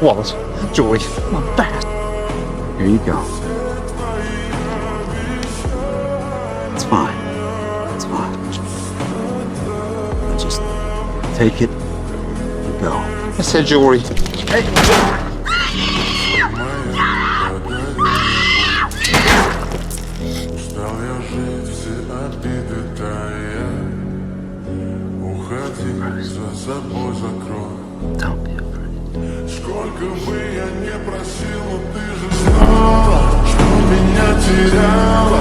Wallace, Joey, my bastard. Here you go. It's fine. It's fine. Just take it and go. I said jewelry. Устал я жить, все обиды тая. Уходи, за собой закрой. Don't be afraid. Сколько бы я не просил, но ты же знала, что меня теряла.